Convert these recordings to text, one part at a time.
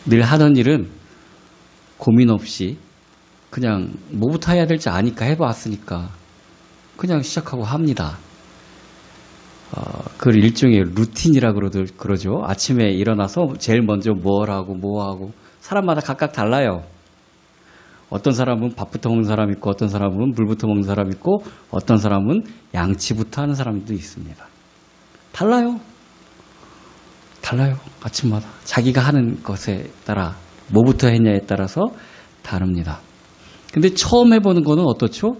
늘 하던 일은 고민 없이 그냥 뭐부터 해야 될지 아니까 해봤으니까 그냥 시작하고 합니다. 그 일종의 루틴이라고 그러죠. 아침에 일어나서 제일 먼저 뭘 하고 뭐 하고 사람마다 각각 달라요. 어떤 사람은 밥부터 먹는 사람 있고 어떤 사람은 물부터 먹는 사람 있고 어떤 사람은 양치부터 하는 사람도 있습니다. 달라요. 아침마다 자기가 하는 것에 따라 뭐부터 했냐에 따라서 다릅니다. 근데 처음 해보는 거는 어떻죠?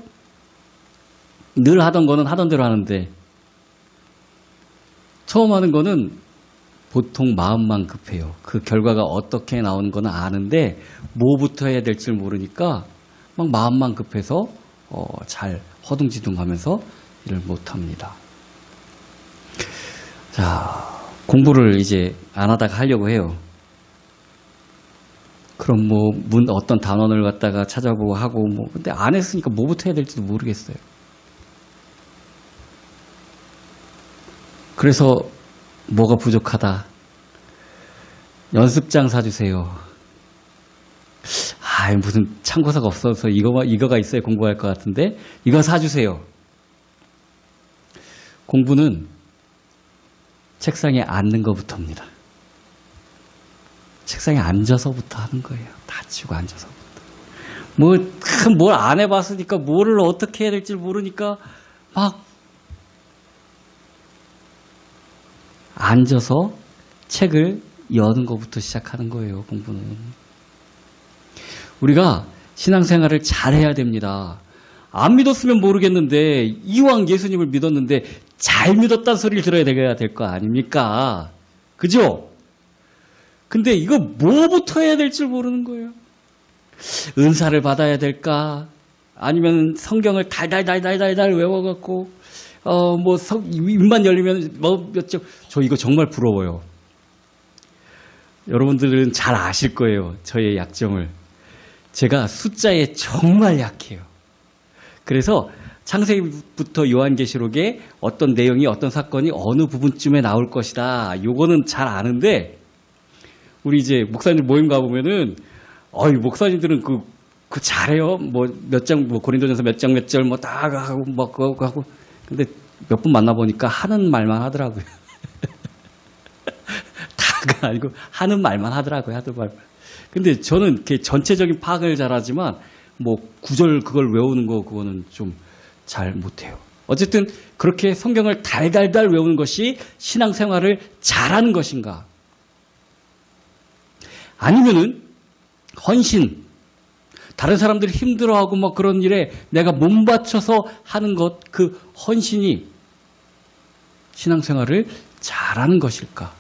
늘 하던 거는 하던 대로 하는데 처음 하는 거는 보통 마음만 급해요. 그 결과가 어떻게 나오는 거는 아는데 뭐부터 해야 될지 모르니까 막 마음만 급해서 잘 허둥지둥하면서 일을 못합니다. 자, 공부를 이제 안 하다가 하려고 해요. 그럼 뭐 어떤 단원을 갖다가 찾아보고 하고 뭐 근데 안 했으니까 뭐부터 해야 될지도 모르겠어요. 그래서 뭐가 부족하다. 연습장 사주세요. 무슨 참고서가 없어서 이거가 있어야 공부할 것 같은데 이거 사주세요. 공부는 책상에 앉는 것부터입니다. 책상에 앉아서부터 하는 거예요. 다치고 앉아서부터. 뭘 안 해봤으니까 뭐를 어떻게 해야 될지 모르니까 막 앉아서 책을 여는 것부터 시작하는 거예요, 공부는. 우리가 신앙생활을 잘해야 됩니다. 안 믿었으면 모르겠는데 이왕 예수님을 믿었는데 잘 믿었다는 소리를 들어야 될 거 아닙니까? 그죠? 근데 이거 뭐부터 해야 될지 모르는 거예요. 은사를 받아야 될까? 아니면 성경을 달달달달달 외워갖고 입만 열리면 저 이거 정말 부러워요. 여러분들은 잘 아실 거예요. 저의 약점을. 제가 숫자에 정말 약해요. 그래서 창세기부터 요한계시록에 어떤 내용이 어떤 사건이 어느 부분쯤에 나올 것이다. 요거는 잘 아는데 우리 이제 목사님들 모임 가보면은 목사님들은 그 잘해요. 몇 장, 고린도전서 몇 장 몇 절 다 하고 그거 하고 근데 몇 분 만나보니까 하는 말만 하더라고요. 다가 아니고 하는 말만 하더라고요. 하는 말만. 근데 저는 이렇게 전체적인 파악을 잘하지만 구절 그걸 외우는 거 그거는 좀 잘 못해요. 어쨌든 그렇게 성경을 달달달 외우는 것이 신앙생활을 잘하는 것인가? 아니면은 헌신, 다른 사람들이 힘들어하고 그런 일에 내가 몸 바쳐서 하는 것, 그 헌신이 신앙생활을 잘하는 것일까?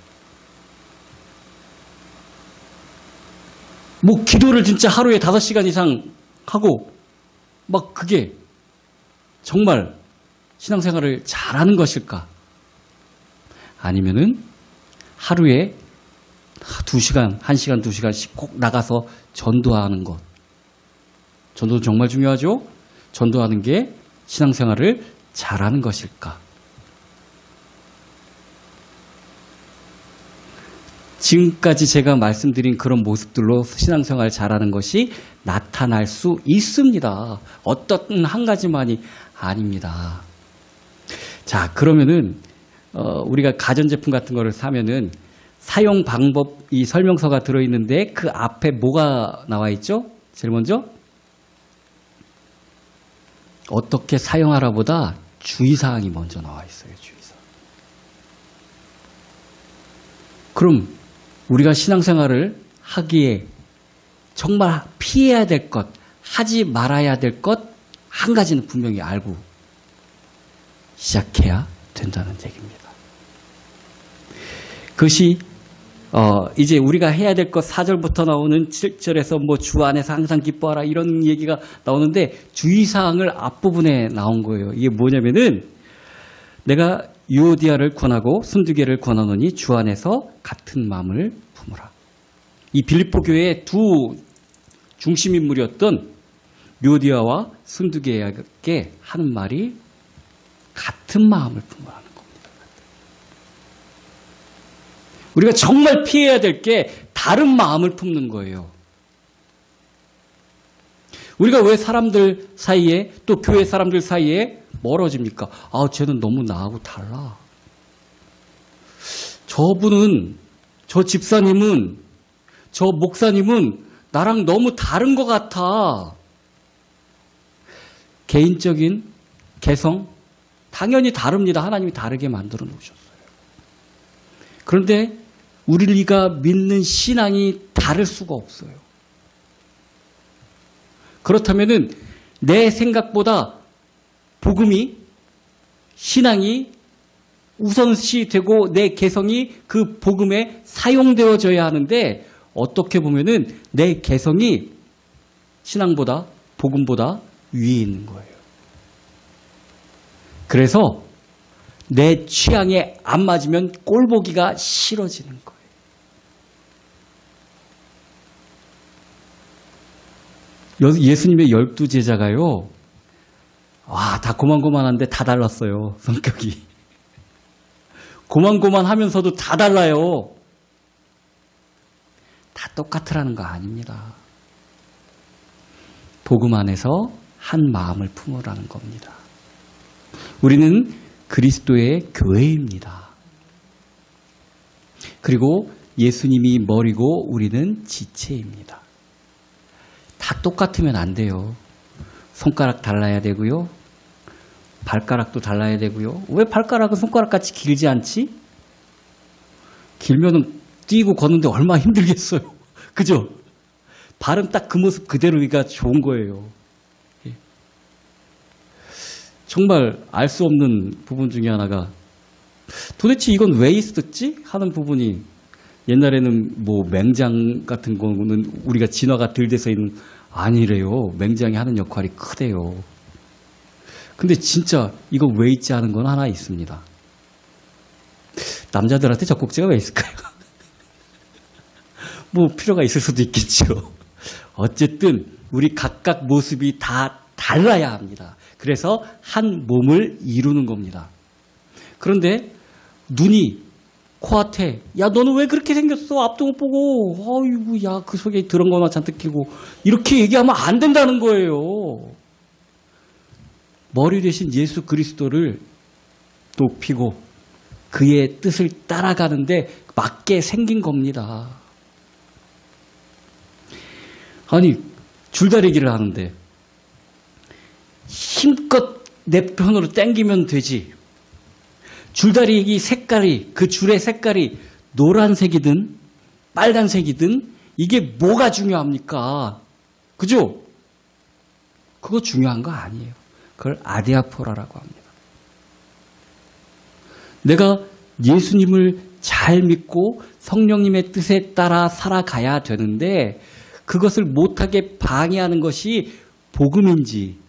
기도를 진짜 하루에 5시간 이상 하고 그게 정말 신앙생활을 잘하는 것일까? 아니면은 하루에 2시간, 1시간, 2시간씩 꼭 나가서 전도하는 것. 전도도 정말 중요하죠? 전도하는 게 신앙생활을 잘하는 것일까? 지금까지 제가 말씀드린 그런 모습들로 신앙생활 잘하는 것이 나타날 수 있습니다. 어떤 한 가지만이 아닙니다. 자, 그러면은 우리가 가전제품 같은 거를 사면은 사용 방법 이 설명서가 들어있는데 그 앞에 뭐가 나와 있죠? 제일 먼저 어떻게 사용하라보다 주의사항이 먼저 나와 있어요. 주의사항. 그럼 우리가 신앙생활을 하기에 정말 피해야 될 것, 하지 말아야 될 것 한 가지는 분명히 알고 시작해야 된다는 얘기입니다. 그것이 이제 우리가 해야 될 것 4절부터 나오는 7절에서 주 안에서 항상 기뻐하라 이런 얘기가 나오는데 주의사항을 앞부분에 나온 거예요. 이게 뭐냐면은 내가 유오디아를 권하고 순두개를 권하노니 주 안에서 같은 마음을 품으라. 이 빌립보 교회의 두 중심 인물이었던 유오디아와 순두개에게 하는 말이 같은 마음을 품으라는 겁니다. 우리가 정말 피해야 될 게 다른 마음을 품는 거예요. 우리가 왜 사람들 사이에 또 교회 사람들 사이에 멀어집니까? 아, 쟤는 너무 나하고 달라. 저분은, 저 집사님은, 저 목사님은 나랑 너무 다른 것 같아. 개인적인 개성, 당연히 다릅니다. 하나님이 다르게 만들어 놓으셨어요. 그런데 우리가 믿는 신앙이 다를 수가 없어요. 그렇다면은 내 생각보다 복음이, 신앙이 우선시되고 내 개성이 그 복음에 사용되어져야 하는데 어떻게 보면은 내 개성이 신앙보다, 복음보다 위에 있는 거예요. 그래서 내 취향에 안 맞으면 꼴보기가 싫어지는 거예요. 예수님의 12제자가요. 와, 다 고만고만한데 다 달랐어요. 성격이. 고만고만하면서도 다 달라요. 다 똑같으라는 거 아닙니다. 복음 안에서 한 마음을 품으라는 겁니다. 우리는 그리스도의 교회입니다. 그리고 예수님이 머리고 우리는 지체입니다. 다 똑같으면 안 돼요. 손가락 달라야 되고요. 발가락도 달라야 되고요. 왜 발가락은 손가락같이 길지 않지? 길면은 뛰고 걷는데 얼마나 힘들겠어요. 그죠? 발은 딱 그 모습 그대로가 좋은 거예요. 정말 알 수 없는 부분 중에 하나가 도대체 이건 왜 있었지? 하는 부분이 옛날에는 뭐 맹장 같은 거는 우리가 진화가 덜 돼서 있는 아니래요. 맹장이 하는 역할이 크대요. 근데 진짜 이거 왜 있지 하는 건 하나 있습니다. 남자들한테 젖꼭지가 왜 있을까요? 뭐 필요가 있을 수도 있겠죠. 어쨌든 우리 각각 모습이 다 달라야 합니다. 그래서 한 몸을 이루는 겁니다. 그런데 눈이 코앞에 야 너는 왜 그렇게 생겼어? 앞도 못 보고 아이고 야 그 속에 들은 거나 잔뜩 끼고 이렇게 얘기하면 안 된다는 거예요. 머리 대신 예수 그리스도를 높이고 그의 뜻을 따라가는데 맞게 생긴 겁니다. 아니 줄다리기를 하는데 힘껏 내 편으로 당기면 되지. 줄다리기 색깔이, 그 줄의 색깔이 노란색이든 빨간색이든 이게 뭐가 중요합니까? 그죠? 그거 중요한 거 아니에요. 그걸 아디아포라라고 합니다. 내가 예수님을 잘 믿고 성령님의 뜻에 따라 살아가야 되는데 그것을 못하게 방해하는 것이 복음인지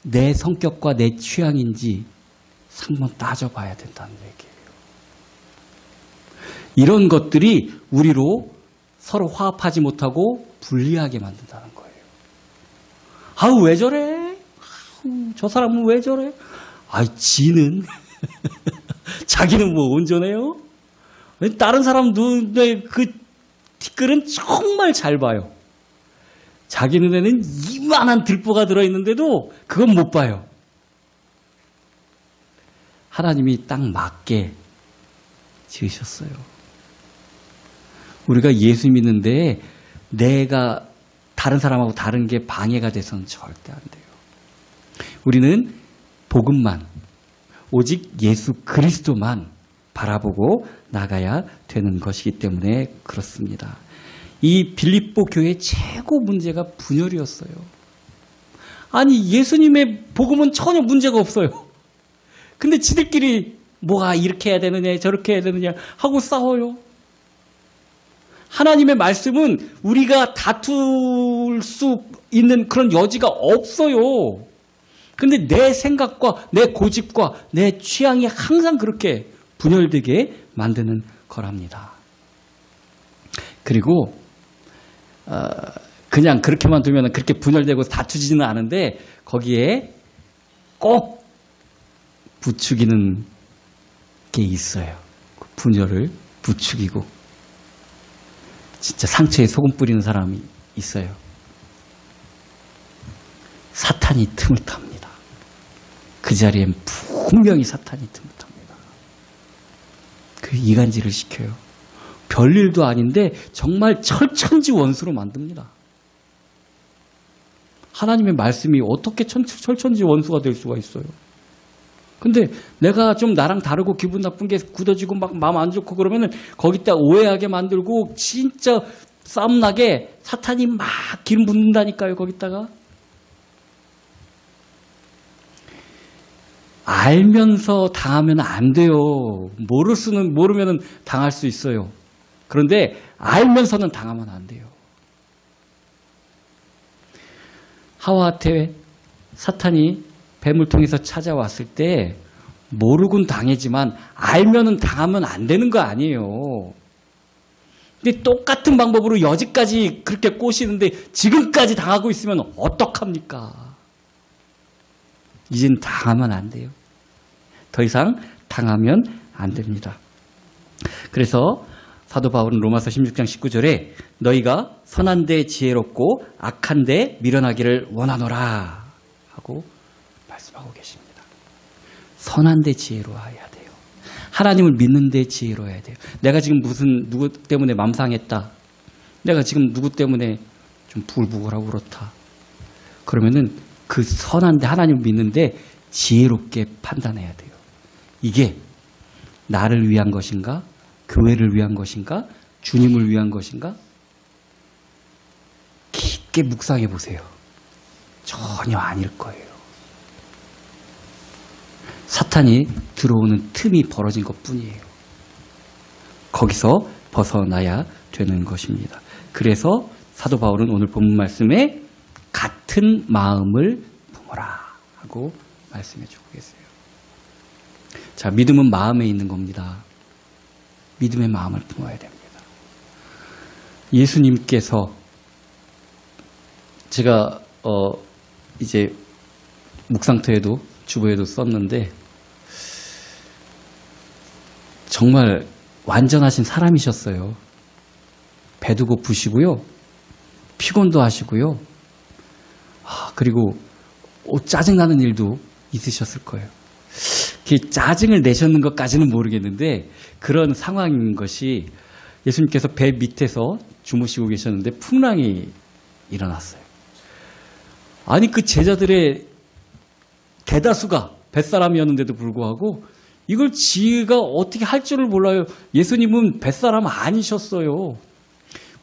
내 성격과 내 취향인지 한번 따져봐야 된다는 얘기예요. 이런 것들이 우리로 서로 화합하지 못하고 불리하게 만든다는 거예요. 아우 왜 저래? 아우, 저 사람은 왜 저래? 아이 지는 자기는 뭐 온전해요? 다른 사람 눈에 그 티끌은 정말 잘 봐요. 자기 눈에는 이만한 들보가 들어있는데도 그건 못 봐요. 하나님이 딱 맞게 지으셨어요. 우리가 예수 믿는데 내가 다른 사람하고 다른 게 방해가 돼서는 절대 안 돼요. 우리는 복음만, 오직 예수 그리스도만 바라보고 나가야 되는 것이기 때문에 그렇습니다. 이 빌립보 교회의 최고 문제가 분열이었어요. 아니 예수님의 복음은 전혀 문제가 없어요. 근데 지들끼리 뭐가 이렇게 해야 되느냐 저렇게 해야 되느냐 하고 싸워요. 하나님의 말씀은 우리가 다툴 수 있는 그런 여지가 없어요. 근데 내 생각과 내 고집과 내 취향이 항상 그렇게 분열되게 만드는 거랍니다. 그리고 그냥 그렇게만 두면 그렇게 분열되고 다투지는 않은데 거기에 꼭 부추기는 게 있어요. 분열을 부추기고 진짜 상처에 소금 뿌리는 사람이 있어요. 사탄이 틈을 탑니다. 그 자리엔 분명히 사탄이 틈을 탑니다. 그 이간질을 시켜요. 별일도 아닌데 정말 철천지 원수로 만듭니다. 하나님의 말씀이 어떻게 철천지 원수가 될 수가 있어요. 근데 내가 좀 나랑 다르고 기분 나쁜 게 굳어지고 막 마음 안 좋고 그러면은 거기다 오해하게 만들고 진짜 싸움 나게 사탄이 막 기름 붓는다니까요, 거기다가. 알면서 당하면 안 돼요. 모르면은 당할 수 있어요. 그런데 알면서는 당하면 안 돼요. 하와한테 사탄이 뱀을 통해서 찾아왔을 때 모르곤 당했지만 알면은 당하면 안 되는 거 아니에요. 근데 똑같은 방법으로 여지까지 그렇게 꼬시는데 지금까지 당하고 있으면 어떡합니까? 이젠 당하면 안 돼요. 더 이상 당하면 안 됩니다. 그래서 사도 바울은 로마서 16장 19절에 너희가 선한 데 지혜롭고 악한 데 미련하기를 원하노라 하고 말씀하고 계십니다. 선한 데 지혜로워야 돼요. 하나님을 믿는 데 지혜로워야 돼요. 내가 지금 누구 때문에 맘상했다. 내가 지금 누구 때문에 좀 부글부글하고 그렇다. 그러면은 그 선한 데 하나님을 믿는데 지혜롭게 판단해야 돼요. 이게 나를 위한 것인가? 교회를 위한 것인가? 주님을 위한 것인가? 깊게 묵상해 보세요. 전혀 아닐 거예요. 사탄이 들어오는 틈이 벌어진 것뿐이에요. 거기서 벗어나야 되는 것입니다. 그래서 사도 바울은 오늘 본문 말씀에 같은 마음을 품어라 하고 말씀해 주고 계세요. 자, 믿음은 마음에 있는 겁니다. 믿음의 마음을 품어야 됩니다. 예수님께서 제가 이제 묵상터에도 주보에도 썼는데 정말 완전하신 사람이셨어요. 배도 고프시고요. 피곤도 하시고요. 그리고 짜증나는 일도 있으셨을 거예요. 짜증을 내셨는 것까지는 모르겠는데 그런 상황인 것이 예수님께서 배 밑에서 주무시고 계셨는데 풍랑이 일어났어요. 아니 그 제자들의 대다수가 뱃사람이었는데도 불구하고 이걸 지가 어떻게 할 줄을 몰라요. 예수님은 뱃사람 아니셨어요.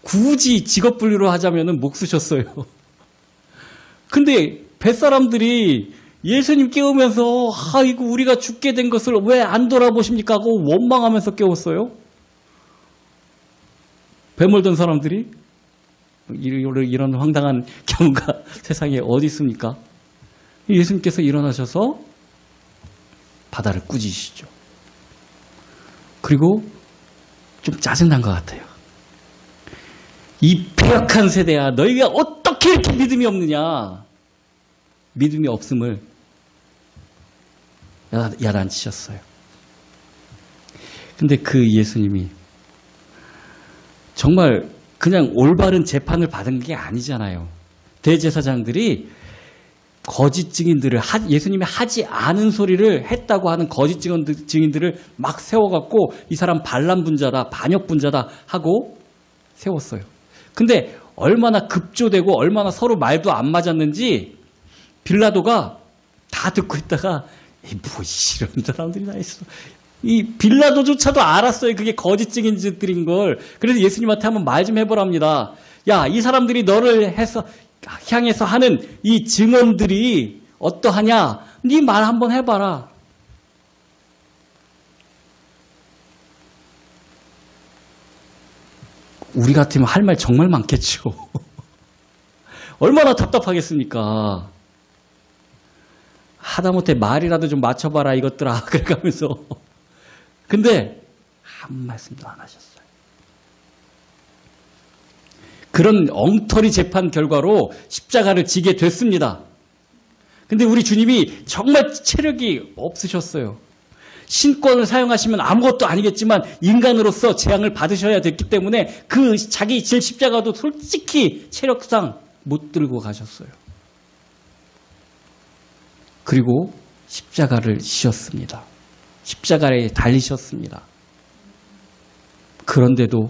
굳이 직업 분류로 하자면 목 쓰셨어요. 근데 뱃사람들이 예수님 깨우면서 아이고 우리가 죽게 된 것을 왜 안 돌아보십니까 하고 원망하면서 깨웠어요. 배 몰던 사람들이 이런 황당한 경우가 세상에 어디 있습니까? 예수님께서 일어나셔서 바다를 꾸짖으시죠. 그리고 좀 짜증난 것 같아요. 이 패역한 세대야 너희가 어떻게 이렇게 믿음이 없느냐. 믿음이 없음을 야단치셨어요. 근데 그 예수님이 정말 그냥 올바른 재판을 받은 게 아니잖아요. 대제사장들이 거짓 증인들을 예수님이 하지 않은 소리를 했다고 하는 거짓 증인들을 막 세워갖고 이 사람 반란 분자다, 반역 분자다 하고 세웠어요. 근데 얼마나 급조되고 얼마나 서로 말도 안 맞았는지 빌라도가 다 듣고 있다가 이런 사람들이 다 있어. 이 빌라도조차도 알았어요. 그게 거짓 증인들인 걸. 그래서 예수님한테 한번 말 좀 해보랍니다. 야, 이 사람들이 너를 향해서 하는 이 증언들이 어떠하냐? 네 말 한번 해봐라. 우리 같으면 할 말 정말 많겠죠. 얼마나 답답하겠습니까? 하다못해 말이라도 좀 맞춰봐라 이것들아. 그래가면서. 근데 한 말씀도 안 하셨어요. 그런 엉터리 재판 결과로 십자가를 지게 됐습니다. 근데 우리 주님이 정말 체력이 없으셨어요. 신권을 사용하시면 아무것도 아니겠지만 인간으로서 재앙을 받으셔야 됐기 때문에 그 자기 질 십자가도 솔직히 체력상 못 들고 가셨어요. 그리고 십자가를 지셨습니다. 십자가에 달리셨습니다. 그런데도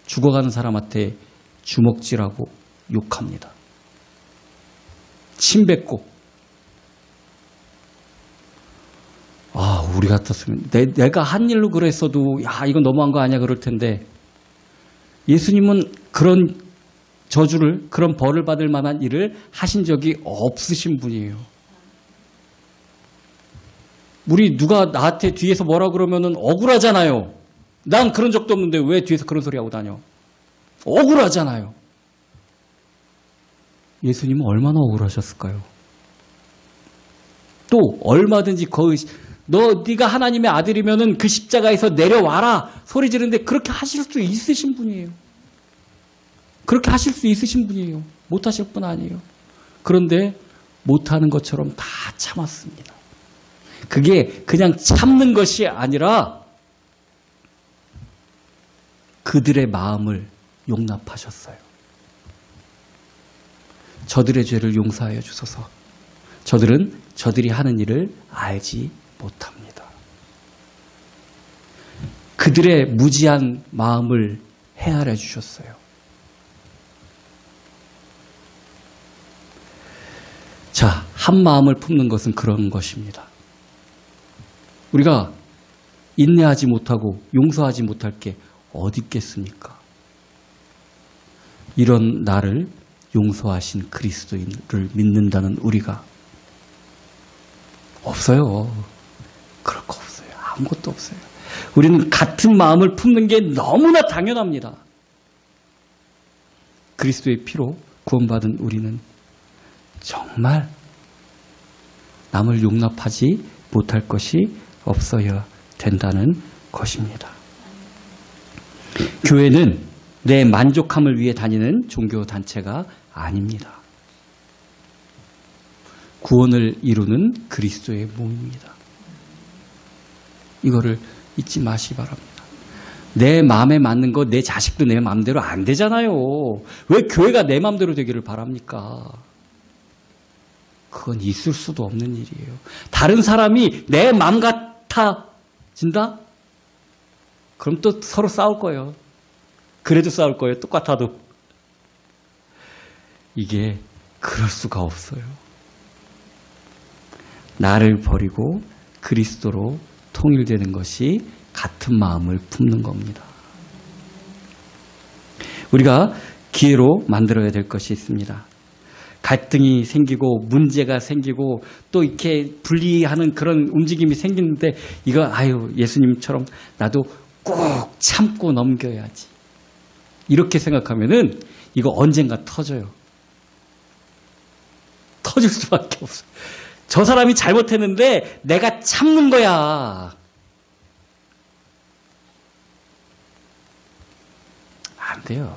죽어가는 사람한테 주먹질하고 욕합니다. 침 뱉고. 우리 같았으면 내가 한 일로 그랬어도 야 이건 너무한 거 아니야 그럴 텐데 예수님은 그런 저주를 그런 벌을 받을 만한 일을 하신 적이 없으신 분이에요. 우리 누가 나한테 뒤에서 뭐라 그러면은 억울하잖아요. 난 그런 적도 없는데 왜 뒤에서 그런 소리 하고 다녀? 억울하잖아요. 예수님은 얼마나 억울하셨을까요? 또 얼마든지 네가 하나님의 아들이면은 그 십자가에서 내려와라 소리 지르는데 그렇게 하실 수 있으신 분이에요. 그렇게 하실 수 있으신 분이에요. 못하실 분 아니에요. 그런데 못하는 것처럼 다 참았습니다. 그게 그냥 참는 것이 아니라 그들의 마음을 용납하셨어요. 저들의 죄를 용서하여 주소서. 저들은 저들이 하는 일을 알지 못합니다. 그들의 무지한 마음을 헤아려 주셨어요. 자, 한 마음을 품는 것은 그런 것입니다. 우리가 인내하지 못하고 용서하지 못할 게 어디 있겠습니까? 이런 나를 용서하신 그리스도인을 믿는다는 우리가 없어요. 그럴 거 없어요. 아무것도 없어요. 우리는 같은 마음을 품는 게 너무나 당연합니다. 그리스도의 피로 구원받은 우리는 정말 남을 용납하지 못할 것이 없어야 된다는 것입니다. 교회는 내 만족함을 위해 다니는 종교단체가 아닙니다. 구원을 이루는 그리스도의 몸입니다. 이거를 잊지 마시기 바랍니다. 내 마음에 맞는 거 내 자식도 내 마음대로 안 되잖아요. 왜 교회가 내 마음대로 되기를 바랍니까? 그건 있을 수도 없는 일이에요. 다른 사람이 내 마음 같아진다? 그럼 또 서로 싸울 거예요. 그래도 싸울 거예요. 똑같아도. 이게 그럴 수가 없어요. 나를 버리고 그리스도로 통일되는 것이 같은 마음을 품는 겁니다. 우리가 기회로 만들어야 될 것이 있습니다. 갈등이 생기고 문제가 생기고 또 이렇게 분리하는 그런 움직임이 생기는데 이거 예수님처럼 나도 꼭 참고 넘겨야지. 이렇게 생각하면은 이거 언젠가 터져요. 터질 수밖에 없어요. 저 사람이 잘못했는데 내가 참는 거야. 안 돼요.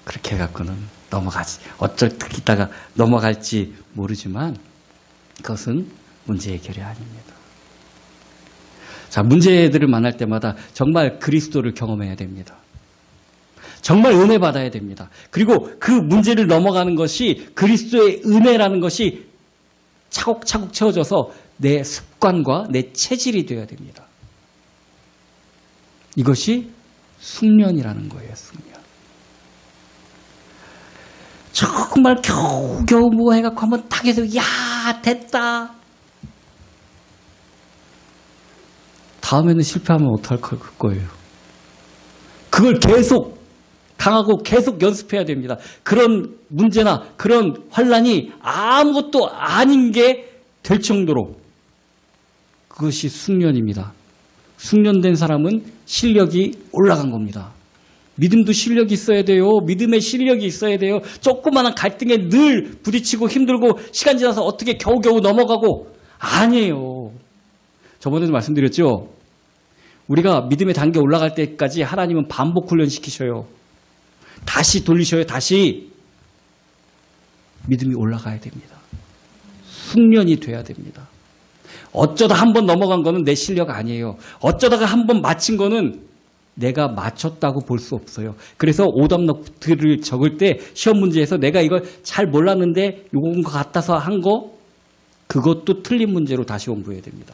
그렇게 해갖고는 넘어가지. 어쩌다가 넘어갈지 모르지만 그것은 문제 해결이 아닙니다. 자, 문제들을 만날 때마다 정말 그리스도를 경험해야 됩니다. 정말 은혜 받아야 됩니다. 그리고 그 문제를 넘어가는 것이 그리스도의 은혜라는 것이 차곡차곡 채워져서 내 습관과 내 체질이 되어야 됩니다. 이것이 숙련이라는 거예요. 숙련. 정말 겨우겨우 뭐 해갖고 한번 딱 해서 야 됐다. 다음에는 실패하면 어떡할 거예요. 그걸 계속 당하고 계속 연습해야 됩니다. 그런 문제나 그런 환난이 아무것도 아닌 게 될 정도로 그것이 숙련입니다. 숙련된 사람은 실력이 올라간 겁니다. 믿음도 실력이 있어야 돼요. 믿음의 실력이 있어야 돼요. 조그마한 갈등에 늘 부딪히고 힘들고 시간 지나서 어떻게 겨우겨우 넘어가고 아니에요. 저번에도 말씀드렸죠. 우리가 믿음의 단계 올라갈 때까지 하나님은 반복 훈련시키셔요. 다시 돌리셔요. 다시. 믿음이 올라가야 됩니다. 숙련이 돼야 됩니다. 어쩌다 한 번 넘어간 거는 내 실력 아니에요. 어쩌다가 한 번 맞힌 거는 내가 맞췄다고 볼 수 없어요. 그래서 오답노트를 적을 때 시험 문제에서 내가 이걸 잘 몰랐는데 요건 것 같아서 한 거, 그것도 틀린 문제로 다시 공부해야 됩니다.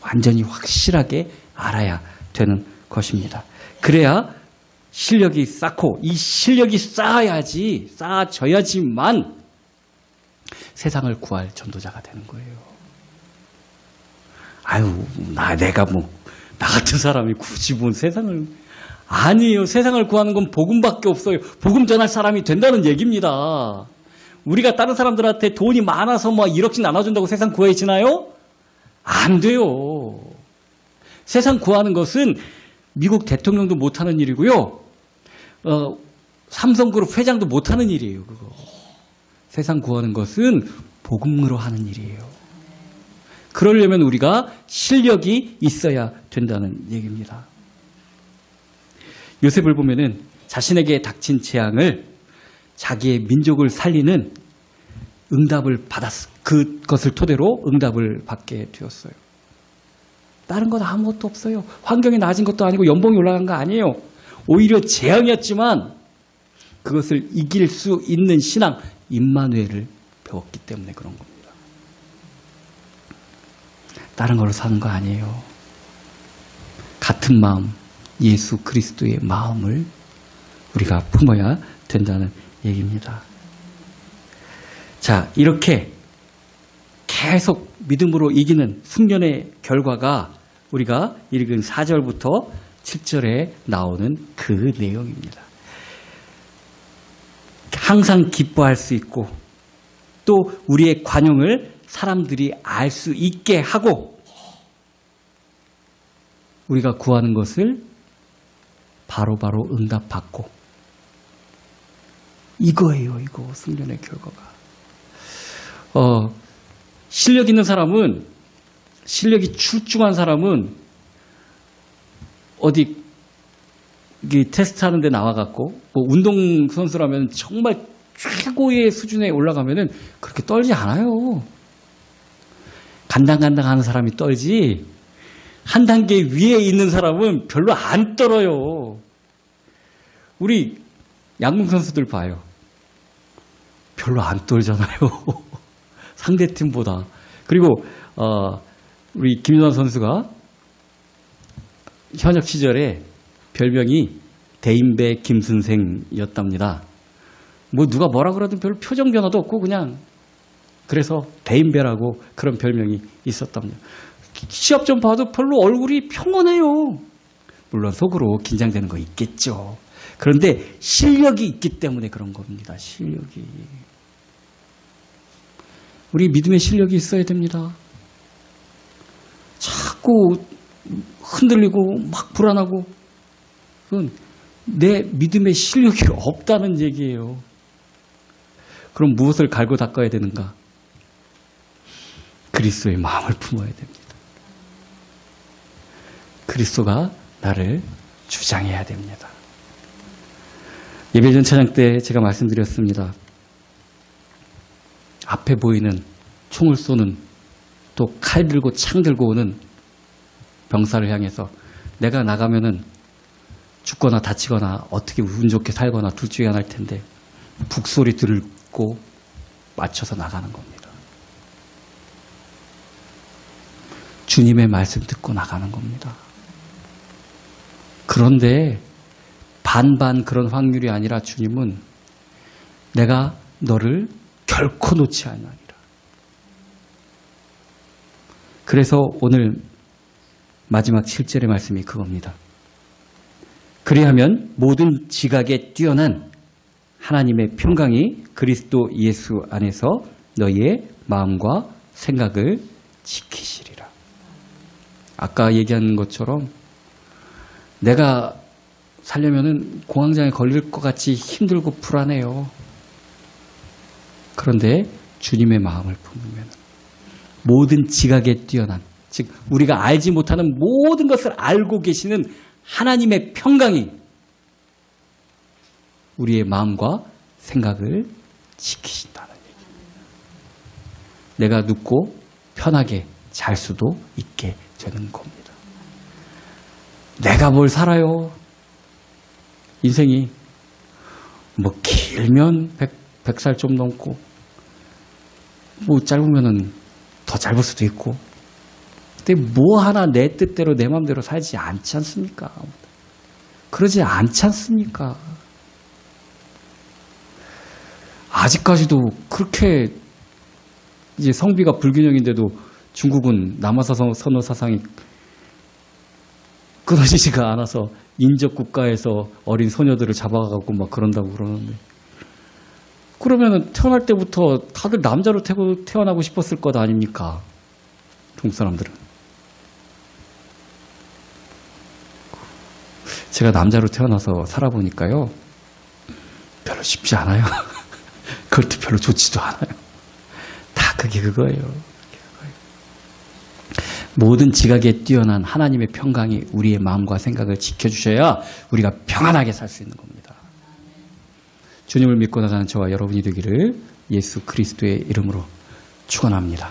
완전히 확실하게 알아야 되는 것입니다. 그래야 실력이 쌓고, 이 실력이 쌓아져야지만 세상을 구할 전도자가 되는 거예요. 아유, 내가 나 같은 사람이 굳이 세상을, 아니에요. 세상을 구하는 건 복음밖에 없어요. 복음 전할 사람이 된다는 얘기입니다. 우리가 다른 사람들한테 돈이 많아서 1억씩 나눠준다고 세상 구해지나요? 안 돼요. 세상 구하는 것은 미국 대통령도 못하는 일이고요. 삼성그룹 회장도 못하는 일이에요. 그거. 세상 구하는 것은 복음으로 하는 일이에요. 그러려면 우리가 실력이 있어야 된다는 얘기입니다. 요셉을 보면은 자신에게 닥친 재앙을 자기의 민족을 살리는 응답을 받았어. 그것을 토대로 응답을 받게 되었어요. 다른 건 아무것도 없어요. 환경이 나아진 것도 아니고 연봉이 올라간 거 아니에요. 오히려 재앙이었지만 그것을 이길 수 있는 신앙, 임마누엘을 배웠기 때문에 그런 겁니다. 다른 걸로 사는 거 아니에요. 같은 마음, 예수 그리스도의 마음을 우리가 품어야 된다는 얘기입니다. 자, 이렇게 계속 믿음으로 이기는 숙련의 결과가 우리가 읽은 4절부터 7절에 나오는 그 내용입니다. 항상 기뻐할 수 있고 또 우리의 관용을 사람들이 알 수 있게 하고 우리가 구하는 것을 바로바로 응답받고 이거예요. 이거 숙련의 결과가. 실력 있는 사람은, 실력이 출중한 사람은 어디 테스트 하는데 나와갖고 운동선수라면 정말 최고의 수준에 올라가면은 그렇게 떨지 않아요. 간당간당 하는 사람이 떨지 한 단계 위에 있는 사람은 별로 안 떨어요. 우리 양궁 선수들 봐요. 별로 안 떨잖아요. 상대팀보다. 그리고 우리 김연아 선수가 현역 시절에 별명이 대인배 김선생이었답니다. 누가 뭐라 그러든 별로 표정 변화도 없고 그냥 그래서 대인배라고 그런 별명이 있었답니다. 시합 좀 봐도 별로 얼굴이 평온해요. 물론 속으로 긴장되는 거 있겠죠. 그런데 실력이 있기 때문에 그런 겁니다. 실력이. 우리 믿음의 실력이 있어야 됩니다. 자꾸 흔들리고 막 불안하고 그건 내 믿음의 실력이 없다는 얘기예요. 그럼 무엇을 갈고 닦아야 되는가? 그리스도의 마음을 품어야 됩니다. 그리스도가 나를 주장해야 됩니다. 예배전 찬양 때 제가 말씀드렸습니다. 앞에 보이는 총을 쏘는 또 칼 들고 창 들고 오는 병사를 향해서 내가 나가면은 죽거나 다치거나 어떻게 운 좋게 살거나 둘 중에 하나일 텐데 북소리 듣고 맞춰서 나가는 겁니다. 주님의 말씀 듣고 나가는 겁니다. 그런데 반반 그런 확률이 아니라 주님은 내가 너를 결코 놓지 않으리라. 그래서 오늘 마지막 7절의 말씀이 그겁니다. 그리하면 모든 지각에 뛰어난 하나님의 평강이 그리스도 예수 안에서 너희의 마음과 생각을 지키시리라. 아까 얘기한 것처럼 내가 살려면은 공황장애 걸릴 것 같이 힘들고 불안해요. 그런데 주님의 마음을 품으면 모든 지각에 뛰어난, 즉 우리가 알지 못하는 모든 것을 알고 계시는 하나님의 평강이 우리의 마음과 생각을 지키신다는 얘기입니다. 내가 눕고 편하게 잘 수도 있게 되는 겁니다. 내가 뭘 살아요? 인생이 뭐 길면 100살 좀 넘고 뭐 짧으면은 더 짧을 수도 있고, 근데 뭐 하나 내 뜻대로 내 마음대로 살지 않지 않습니까? 그러지 않지 않습니까? 아직까지도 그렇게 이제 성비가 불균형인데도 중국은 남아선호 사상이 끊어지지가 않아서 인접 국가에서 어린 소녀들을 잡아가고 막 그런다고 그러는데, 그러면은 태어날 때부터 다들 남자로 태어나고 싶었을 것 아닙니까? 중국 사람들은. 제가 남자로 태어나서 살아보니까요, 별로 쉽지 않아요. 그것도 별로 좋지도 않아요. 다 그게 그거예요. 모든 지각에 뛰어난 하나님의 평강이 우리의 마음과 생각을 지켜주셔야 우리가 평안하게 살 수 있는 겁니다. 주님을 믿고 나가는 저와 여러분이 되기를 예수 그리스도의 이름으로 축원합니다.